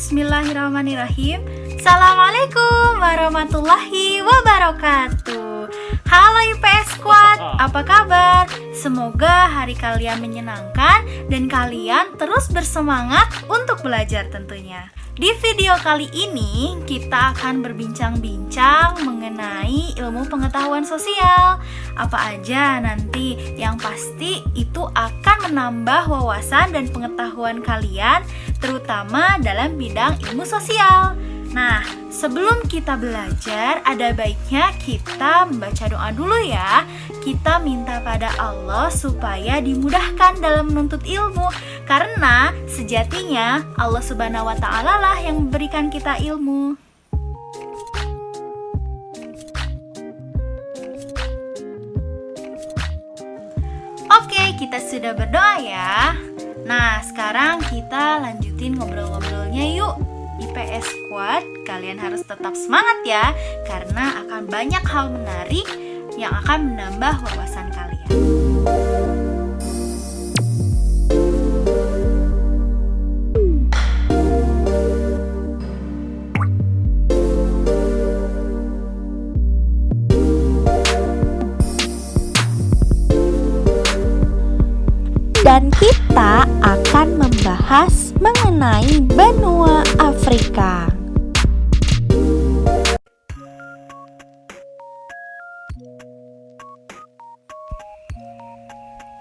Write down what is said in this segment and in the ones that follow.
Bismillahirrahmanirrahim. Assalamualaikum warahmatullahi wabarakatuh. Halo IPS Squad, apa kabar? Semoga hari kalian menyenangkan dan kalian terus bersemangat untuk belajar tentunya. Di video kali ini kita akan berbincang-bincang mengenai ilmu pengetahuan sosial. Apa aja nanti, yang pasti itu akan menambah wawasan dan pengetahuan kalian, terutama dalam bidang ilmu sosial. Nah, sebelum kita belajar, ada baiknya kita membaca doa dulu ya. Kita minta pada Allah supaya dimudahkan dalam menuntut ilmu, karena sejatinya Allah Subhanahu wa Ta'ala lah yang memberikan kita ilmu. Oke, kita sudah berdoa ya. Nah, sekarang kita lanjutin ngobrol-ngobrolnya yuk. IPS Squad, kalian harus tetap semangat ya, karena akan banyak hal menarik yang akan menambah wawasan kalian. Dan kita akan membahas mengenai benua Afrika.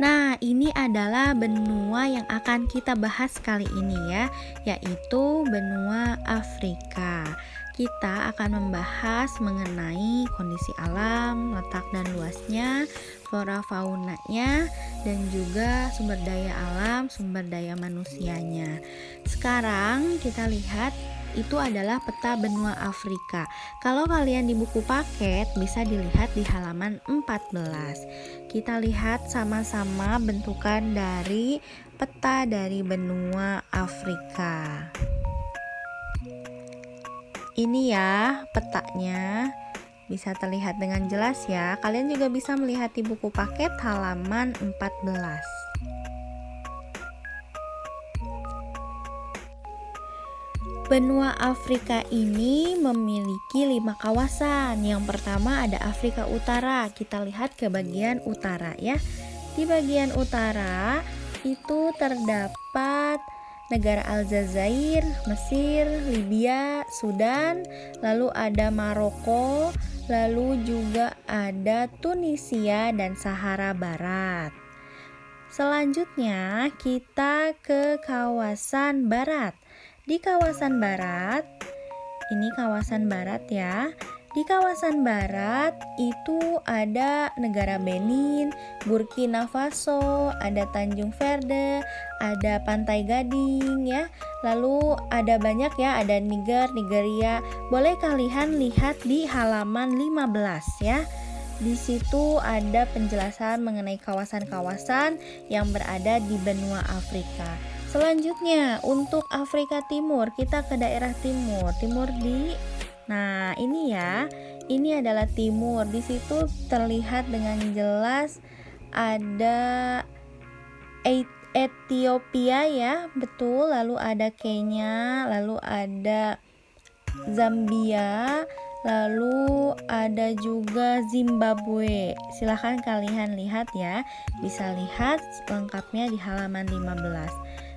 Nah, ini adalah benua yang akan kita bahas kali ini ya, yaitu benua Afrika. Kita akan membahas mengenai kondisi alam, letak dan luasnya, flora faunanya, dan juga sumber daya alam, sumber daya manusianya. Sekarang kita lihat itu adalah peta benua Afrika. Kalau kalian di buku paket bisa dilihat di halaman 14. Kita lihat sama-sama bentukan dari peta dari benua Afrika. Ini ya petanya, bisa terlihat dengan jelas ya. Kalian juga bisa melihat di buku paket halaman 14. Benua Afrika ini memiliki 5 kawasan. Yang pertama ada Afrika Utara. Kita lihat ke bagian utara ya. Di bagian utara itu terdapat negara Aljazair, Mesir, Libya, Sudan, lalu ada Maroko, lalu juga ada Tunisia dan Sahara Barat. Selanjutnya kita ke kawasan barat. Di kawasan barat, ini kawasan barat ya. Di kawasan barat itu ada negara Benin, Burkina Faso, ada Tanjung Verde, ada Pantai Gading ya. Lalu ada banyak ya, ada Niger, Nigeria. Boleh kalian lihat di halaman 15 ya. Di situ ada penjelasan mengenai kawasan-kawasan yang berada di benua Afrika. Selanjutnya untuk Afrika Timur, kita ke daerah timur. Nah, ini ya. Ini adalah timur. Di situ terlihat dengan jelas ada Ethiopia ya, betul. Lalu ada Kenya, lalu ada Zambia, lalu ada juga Zimbabwe. Silahkan kalian lihat ya. Bisa lihat lengkapnya di halaman 15.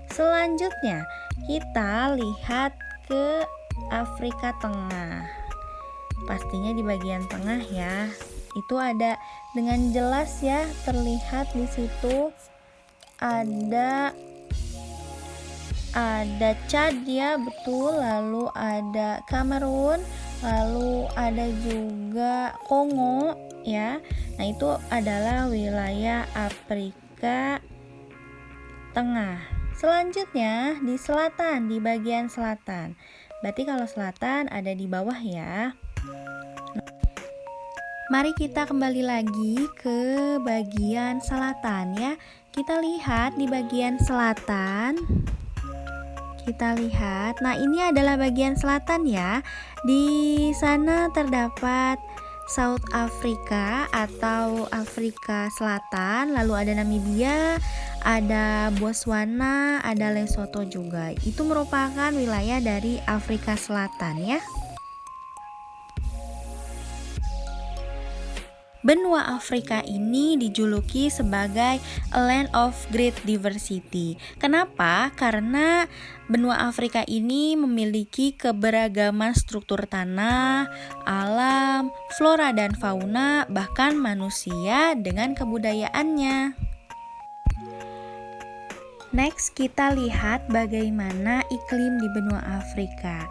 Selanjutnya, kita lihat ke Afrika Tengah. Pastinya di bagian tengah ya. Itu ada dengan jelas ya, terlihat di situ ada Chad ya, betul. Lalu ada Kamerun, lalu ada juga Kongo ya. Nah, itu adalah wilayah Afrika Tengah. Selanjutnya di selatan, di bagian selatan. Berarti kalau selatan ada di bawah ya. Mari kita kembali lagi ke bagian selatan ya. Kita lihat di bagian selatan. Kita lihat. Nah, ini adalah bagian selatan ya. Di sana terdapat South Africa atau Afrika Selatan, lalu ada Namibia, ada Botswana, ada Lesotho juga. Itu merupakan wilayah dari Afrika Selatan ya. Benua Afrika ini dijuluki sebagai a land of great diversity. Kenapa? Karena benua Afrika ini memiliki keberagaman struktur tanah, alam, flora dan fauna, bahkan manusia dengan kebudayaannya. Next, kita lihat bagaimana iklim di benua Afrika.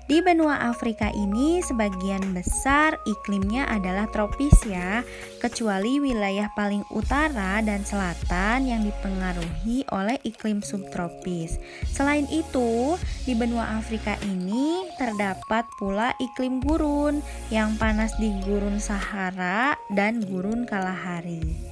Di benua Afrika ini sebagian besar iklimnya adalah tropis ya, kecuali wilayah paling utara dan selatan yang dipengaruhi oleh iklim subtropis. Selain itu, di benua Afrika ini terdapat pula iklim gurun yang panas di Gurun Sahara dan Gurun Kalahari.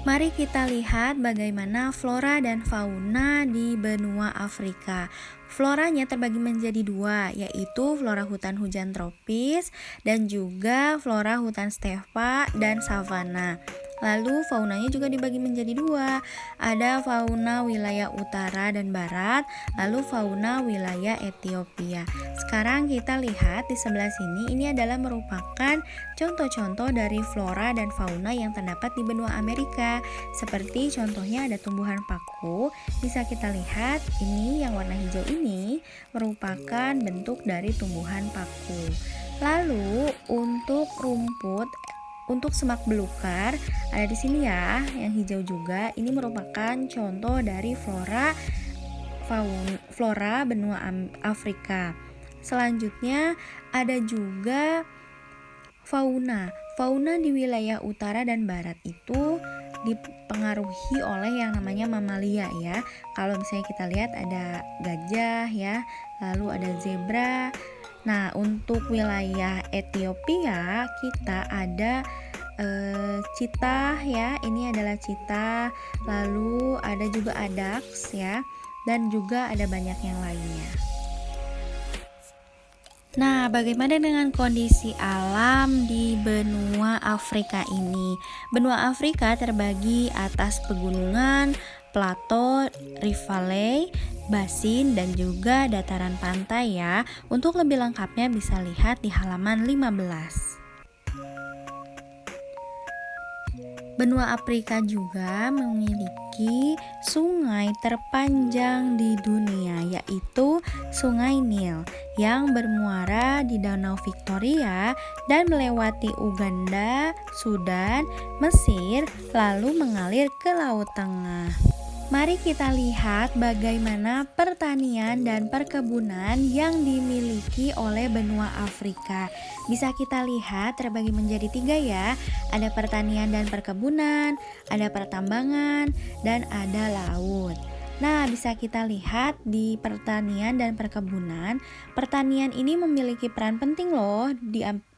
Mari kita lihat bagaimana flora dan fauna di benua Afrika. Floranya terbagi menjadi dua, yaitu flora hutan hujan tropis dan juga flora hutan stepa dan savana. Lalu faunanya juga dibagi menjadi dua, ada fauna wilayah utara dan barat, lalu fauna wilayah Ethiopia. Sekarang kita lihat di sebelah sini, ini adalah merupakan contoh-contoh dari flora dan fauna yang terdapat di benua Amerika. Seperti contohnya ada tumbuhan paku, bisa kita lihat ini yang warna hijau ini merupakan bentuk dari tumbuhan paku. Lalu untuk rumput, untuk semak belukar ada di sini ya, yang hijau juga. Ini merupakan contoh dari flora benua Afrika. Selanjutnya ada juga fauna. Fauna di wilayah utara dan barat itu dipengaruhi oleh yang namanya mamalia ya. Kalau misalnya kita lihat ada gajah ya, lalu ada zebra. Nah, untuk wilayah Ethiopia kita ada cheetah ya, ini adalah cheetah, lalu ada juga adaks ya, dan juga ada banyak yang lainnya. Nah, bagaimana dengan kondisi alam di benua Afrika ini? Benua Afrika terbagi atas pegunungan, plato, rift valley, basin, dan juga dataran pantai ya. Untuk lebih lengkapnya bisa lihat di halaman 15. Benua Afrika juga memiliki sungai terpanjang di dunia, yaitu Sungai Nil yang bermuara di Danau Victoria dan melewati Uganda, Sudan, Mesir, lalu mengalir ke Laut Tengah. Mari kita lihat bagaimana pertanian dan perkebunan yang dimiliki oleh benua Afrika. Bisa kita lihat terbagi menjadi 3 ya. Ada pertanian dan perkebunan, ada pertambangan, dan ada laut. Nah, bisa kita lihat di pertanian dan perkebunan. Pertanian ini memiliki peran penting loh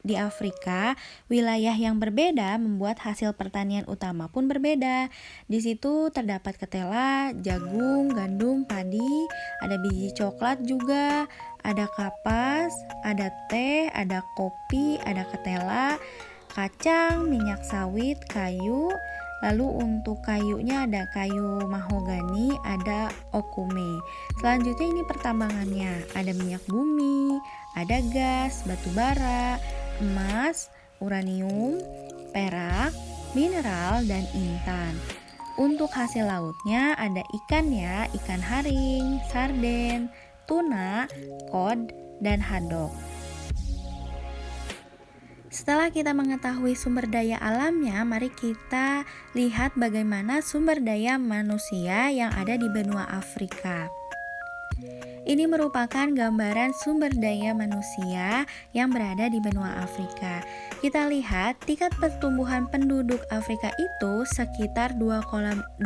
di Afrika. Wilayah yang berbeda membuat hasil pertanian utama pun berbeda. Di situ terdapat ketela, jagung, gandum, padi, ada biji coklat juga, ada kapas, ada teh, ada kopi, ada ketela, kacang, minyak sawit, kayu. Lalu untuk kayunya ada kayu mahogani, ada okume. Selanjutnya ini pertambangannya, ada minyak bumi, ada gas, batu bara, emas, uranium, perak, mineral, dan intan. Untuk hasil lautnya ada ikan ya, ikan haring, sarden, tuna, kod, dan haddock. Setelah kita mengetahui sumber daya alamnya, mari kita lihat bagaimana sumber daya manusia yang ada di benua Afrika. Ini merupakan gambaran sumber daya manusia yang berada di benua Afrika. Kita lihat tingkat pertumbuhan penduduk Afrika itu sekitar 2,5%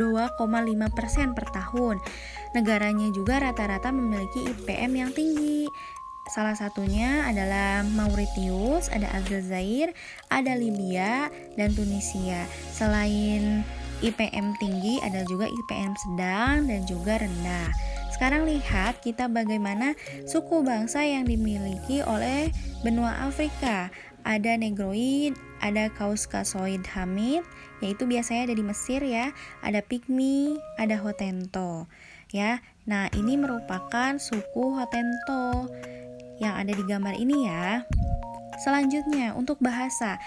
per tahun. Negaranya juga rata-rata memiliki IPM yang tinggi. Salah satunya adalah Mauritius, ada Aljazair, ada Libya, dan Tunisia. Selain IPM tinggi, ada juga IPM sedang dan juga rendah. Sekarang lihat kita bagaimana suku bangsa yang dimiliki oleh benua Afrika. ada Negroid, ada Caucasoid Hamid, yaitu biasanya ada di Mesir ya, ada Pygmy, ada Hottentot ya. Nah, ini merupakan suku Hottentot yang ada di gambar ini ya. Selanjutnya, untuk bahasa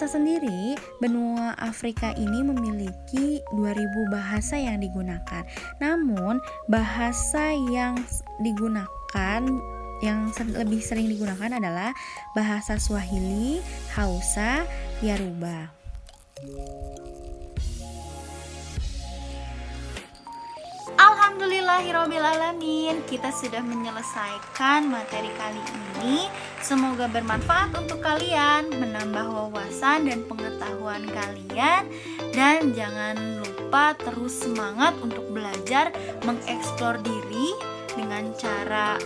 sendiri, benua Afrika ini memiliki 2000 bahasa yang digunakan. Namun, bahasa yang digunakan yang lebih sering digunakan adalah bahasa Swahili, Hausa, Yoruba. Alhamdulillahirobbilalamin, kita sudah menyelesaikan materi kali ini. Semoga bermanfaat untuk kalian, menambah wawasan dan pengetahuan kalian. Dan jangan lupa terus semangat untuk belajar, mengeksplor diri dengan cara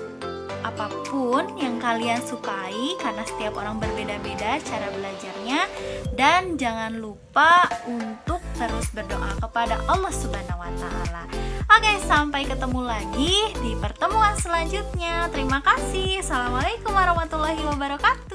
apapun yang kalian sukai, karena setiap orang berbeda-beda cara belajarnya. Dan jangan lupa untuk terus berdoa kepada Allah Subhanahu wa Ta'ala. Oke, sampai ketemu lagi di pertemuan selanjutnya. Terima kasih. Assalamualaikum warahmatullahi wabarakatuh.